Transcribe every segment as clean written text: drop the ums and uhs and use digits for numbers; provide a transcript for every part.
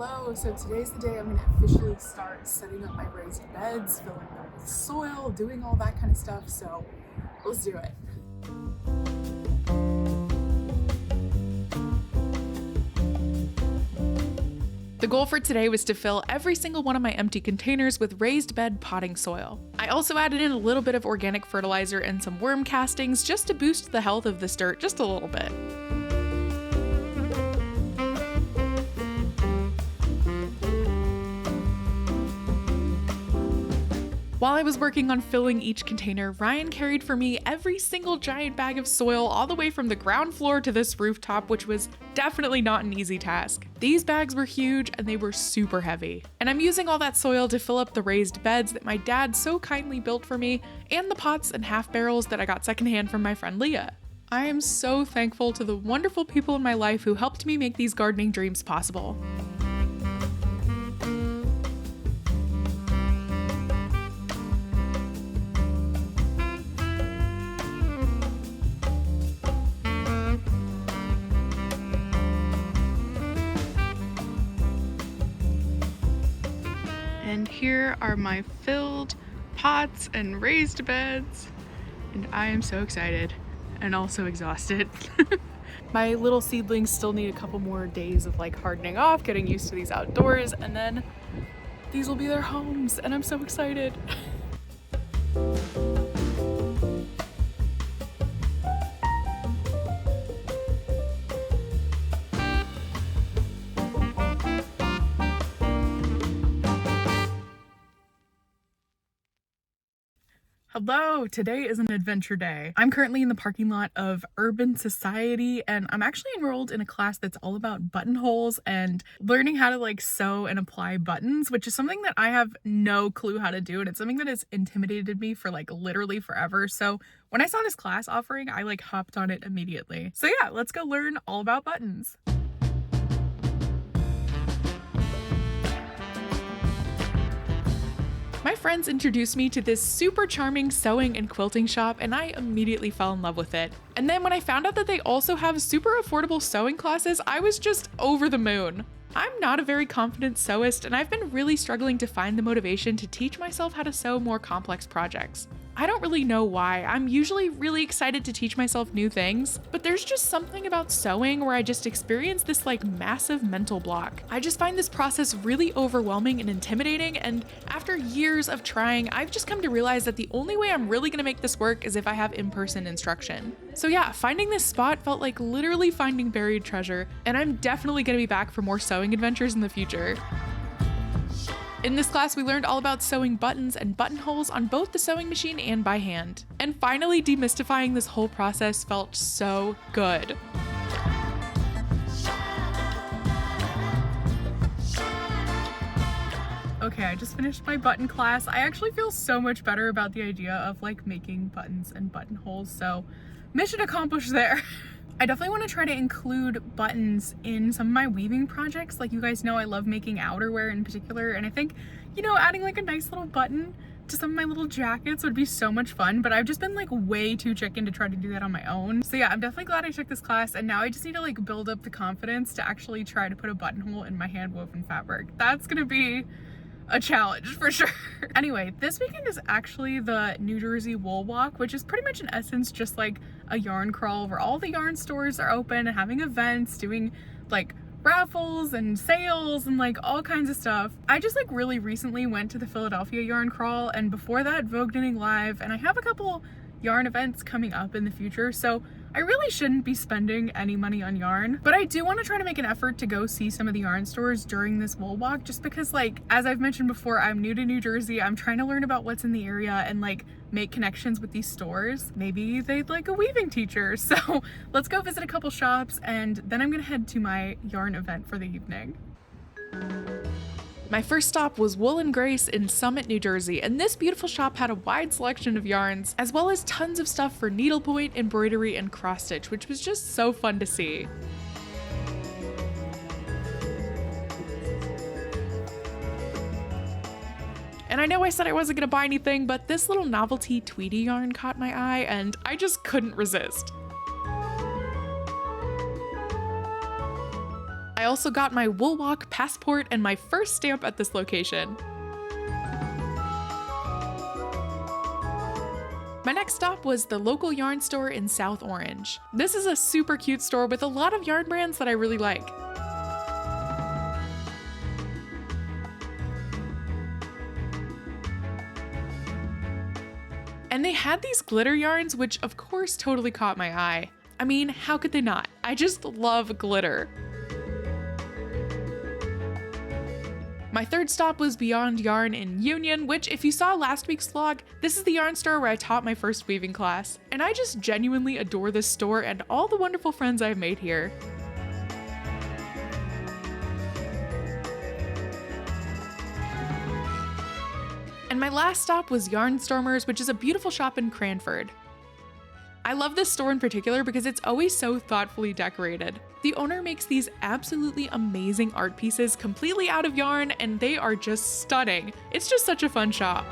Hello, so today's the day I'm going to officially start setting up my raised beds, filling them with soil, doing all that kind of stuff, so let's do it. The goal for today was to fill every single one of my empty containers with raised bed potting soil. I also added in a little bit of organic fertilizer and some worm castings just to boost the health of this dirt just a little bit. While I was working on filling each container, Ryan carried for me every single giant bag of soil all the way from the ground floor to this rooftop, which was definitely not an easy task. These bags were huge and they were super heavy. And I'm using all that soil to fill up the raised beds that my dad so kindly built for me, and the pots and half barrels that I got secondhand from my friend Leah. I am so thankful to the wonderful people in my life who helped me make these gardening dreams possible. And here are my filled pots and raised beds, and I am so excited and also exhausted. My little seedlings still need a couple more days of hardening off, getting used to these outdoors, and then these will be their homes, and I'm so excited. Hello, today is an adventure day. I'm currently in the parking lot of Urban Society, and I'm actually enrolled in a class that's all about buttonholes and learning how to sew and apply buttons, which is something that I have no clue how to do, and it's something that has intimidated me for literally forever. So when I saw this class offering, I hopped on it immediately. So yeah, let's go learn all about buttons. My friends introduced me to this super charming sewing and quilting shop, and I immediately fell in love with it. And then when I found out that they also have super affordable sewing classes, I was just over the moon. I'm not a very confident sewist, and I've been really struggling to find the motivation to teach myself how to sew more complex projects. I don't really know why. I'm usually really excited to teach myself new things, but there's just something about sewing where I just experience this massive mental block. I just find this process really overwhelming and intimidating, and after years of trying, I've just come to realize that the only way I'm really gonna make this work is if I have in-person instruction. So yeah, finding this spot felt like literally finding buried treasure, and I'm definitely gonna be back for more sewing adventures in the future. In this class, we learned all about sewing buttons and buttonholes on both the sewing machine and by hand. And finally, demystifying this whole process felt so good. Okay, I just finished my button class. I actually feel so much better about the idea of making buttons and buttonholes, so mission accomplished there. I definitely want to try to include buttons in some of my weaving projects. You guys know I love making outerwear in particular, and I think, adding a nice little button to some of my little jackets would be so much fun, but I've just been way too chicken to try to do that on my own. So yeah, I'm definitely glad I took this class, and now I just need to build up the confidence to actually try to put a buttonhole in my hand woven fabric. That's gonna be a challenge for sure. Anyway, this weekend is actually the New Jersey Woolwalk, which is pretty much in essence just a yarn crawl where all the yarn stores are open and having events, doing raffles and sales and all kinds of stuff. I just really recently went to the Philadelphia yarn crawl, and before that Vogue Knitting Live, and I have a couple yarn events coming up in the future, so I really shouldn't be spending any money on yarn, but I do want to try to make an effort to go see some of the yarn stores during this wool walk, just because as I've mentioned before, I'm new to New Jersey. I'm trying to learn about what's in the area and make connections with these stores. Maybe they'd like a weaving teacher. So let's go visit a couple shops, and then I'm gonna head to my yarn event for the evening. My first stop was Wool & Grace in Summit, New Jersey, and this beautiful shop had a wide selection of yarns, as well as tons of stuff for needlepoint, embroidery, and cross-stitch, which was just so fun to see. And I know I said I wasn't gonna buy anything, but this little novelty Tweety yarn caught my eye, and I just couldn't resist. I also got my Woolwalk passport and my first stamp at this location. My next stop was the local yarn store in South Orange. This is a super cute store with a lot of yarn brands that I really like. And they had these glitter yarns, which of course totally caught my eye. I mean, how could they not? I just love glitter. My third stop was Beyond Yarn in Union, which if you saw last week's vlog, this is the yarn store where I taught my first weaving class. And I just genuinely adore this store and all the wonderful friends I've made here. And my last stop was Yarnstormers, which is a beautiful shop in Cranford. I love this store in particular because it's always so thoughtfully decorated. The owner makes these absolutely amazing art pieces completely out of yarn, and they are just stunning. It's just such a fun shop.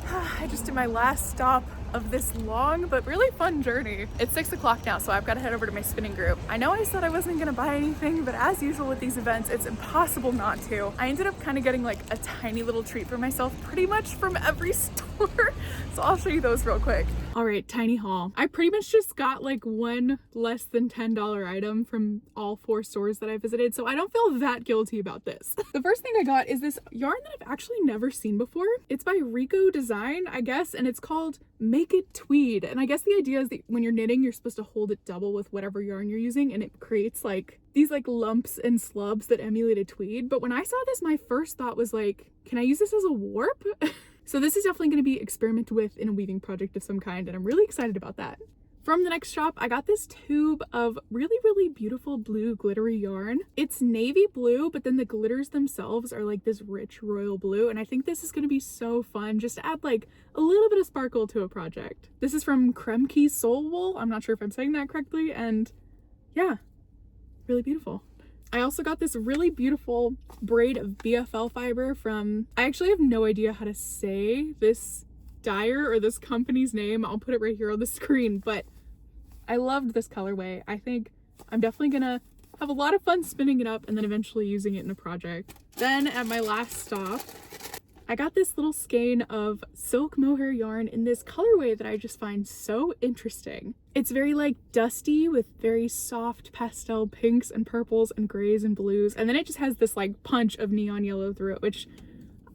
I just did my last stop of this long but really fun journey. It's 6 o'clock now, so I've got to head over to my spinning group. I know I said I wasn't gonna buy anything, but as usual with these events, it's impossible not to. I ended up kind of getting like a tiny little treat for myself pretty much from every store. So I'll show you those real quick. All right, tiny haul. I pretty much just got like one less than $10 item from all 4 stores that I visited, so I don't feel that guilty about this. The first thing I got is this yarn that I've actually never seen before. It's by Rico Design, I guess, and it's called Make It Tweed. And I guess the idea is that when you're knitting, you're supposed to hold it double with whatever yarn you're using, and it creates like these like lumps and slubs that emulate a tweed. But when I saw this, my first thought was like, can I use this as a warp? So this is definitely going to be experimented with in a weaving project of some kind, and I'm really excited about that. From the next shop, I got this tube of really, really beautiful blue glittery yarn. It's navy blue, but then the glitters themselves are like this rich royal blue, and I think this is going to be so fun just to add like a little bit of sparkle to a project. This is from Kremke Soul Wool. I'm not sure if I'm saying that correctly, and yeah, really beautiful. I also got this really beautiful braid of BFL fiber from, I actually have no idea how to say this dyer or this company's name. I'll put it right here on the screen, but I loved this colorway. I think I'm definitely gonna have a lot of fun spinning it up and then eventually using it in a project. Then at my last stop, I got this little skein of silk mohair yarn in this colorway that I just find so interesting. It's very like dusty with very soft pastel pinks and purples and grays and blues. And then it just has this like punch of neon yellow through it, which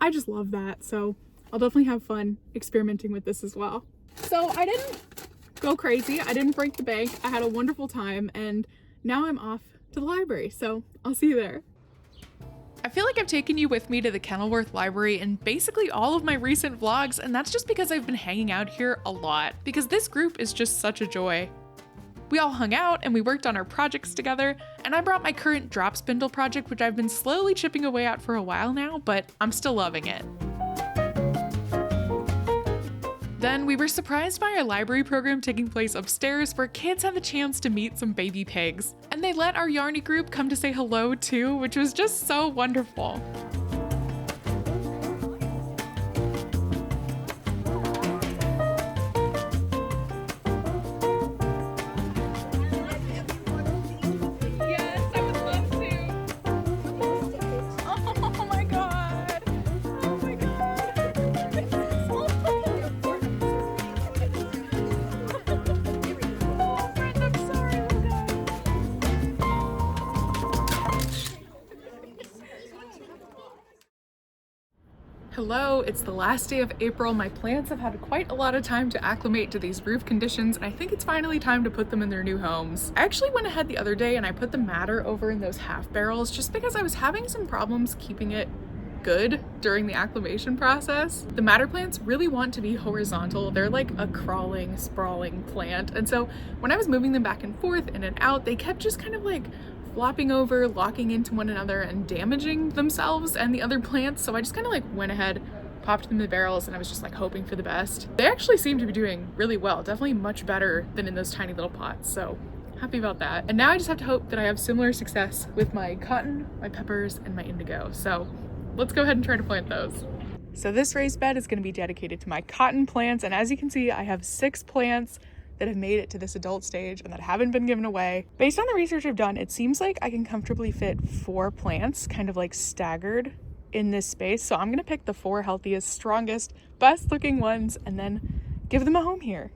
I just love that. So I'll definitely have fun experimenting with this as well. So I didn't go crazy. I didn't break the bank. I had a wonderful time, and now I'm off to the library. So I'll see you there. I feel like I've taken you with me to the Kenilworth Library in basically all of my recent vlogs, and that's just because I've been hanging out here a lot, because this group is just such a joy. We all hung out and we worked on our projects together, and I brought my current drop spindle project, which I've been slowly chipping away at for a while now, but I'm still loving it. Then we were surprised by our library program taking place upstairs, where kids had the chance to meet some baby pigs. And they let our Yarny group come to say hello too, which was just so wonderful. Hello, it's the last day of April. My plants have had quite a lot of time to acclimate to these roof conditions, and I think it's finally time to put them in their new homes. I actually went ahead the other day and I put the madder over in those half barrels just because I was having some problems keeping it good during the acclimation process. The madder plants really want to be horizontal. They're like a crawling, sprawling plant, and so when I was moving them back and forth, in and out, they kept just kind of like flopping over, locking into one another, and damaging themselves and the other plants. So I just kind of like went ahead, popped them in the barrels, and I was just like hoping for the best. They actually seem to be doing really well, definitely much better than in those tiny little pots, so happy about that. And now I just have to hope that I have similar success with my cotton, my peppers, and my indigo. So let's go ahead and try to plant those. So this raised bed is going to be dedicated to my cotton plants, and as you can see, I have 6 plants that have made it to this adult stage and that haven't been given away. Based on the research I've done, it seems like I can comfortably fit 4 plants kind of like staggered in this space. So I'm gonna pick the 4 healthiest, strongest, best looking ones and then give them a home here.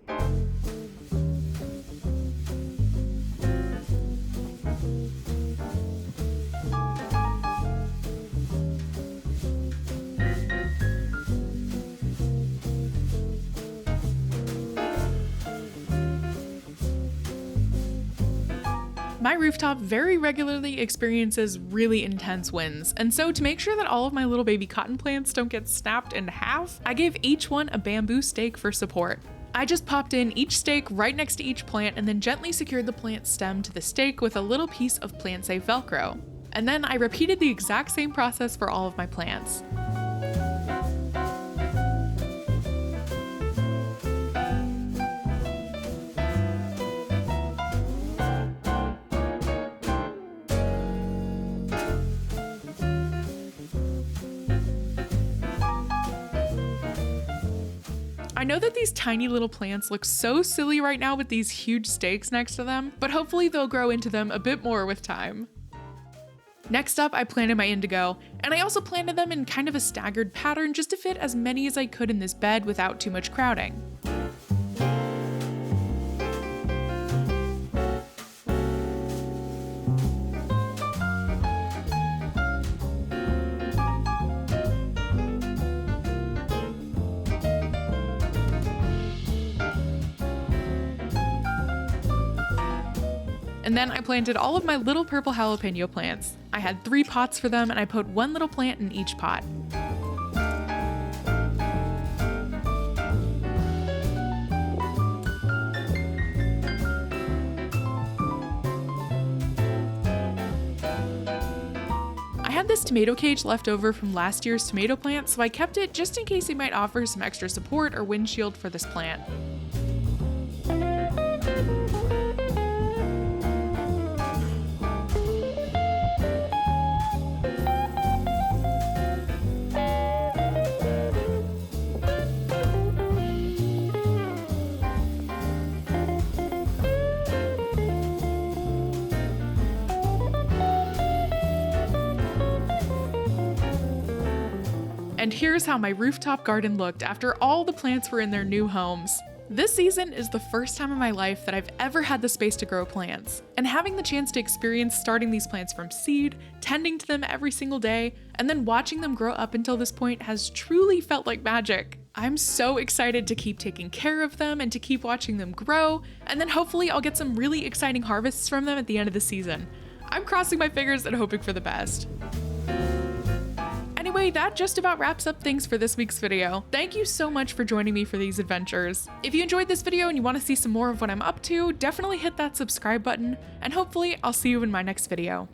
My rooftop very regularly experiences really intense winds, and so to make sure that all of my little baby cotton plants don't get snapped in half, I gave each one a bamboo stake for support. I just popped in each stake right next to each plant and then gently secured the plant stem to the stake with a little piece of plant-safe Velcro. And then I repeated the exact same process for all of my plants. I know that these tiny little plants look so silly right now with these huge stakes next to them, but hopefully they'll grow into them a bit more with time. Next up, I planted my indigo, and I also planted them in kind of a staggered pattern just to fit as many as I could in this bed without too much crowding. And then I planted all of my little purple jalapeno plants. I had 3 pots for them and I put 1 little plant in each pot. I had this tomato cage left over from last year's tomato plant, so I kept it just in case it might offer some extra support or windshield for this plant. And here's how my rooftop garden looked after all the plants were in their new homes. This season is the first time in my life that I've ever had the space to grow plants, and having the chance to experience starting these plants from seed, tending to them every single day, and then watching them grow up until this point has truly felt like magic. I'm so excited to keep taking care of them and to keep watching them grow, and then hopefully I'll get some really exciting harvests from them at the end of the season. I'm crossing my fingers and hoping for the best. Anyway, that just about wraps up things for this week's video. Thank you so much for joining me for these adventures. If you enjoyed this video and you want to see some more of what I'm up to, definitely hit that subscribe button, and hopefully I'll see you in my next video.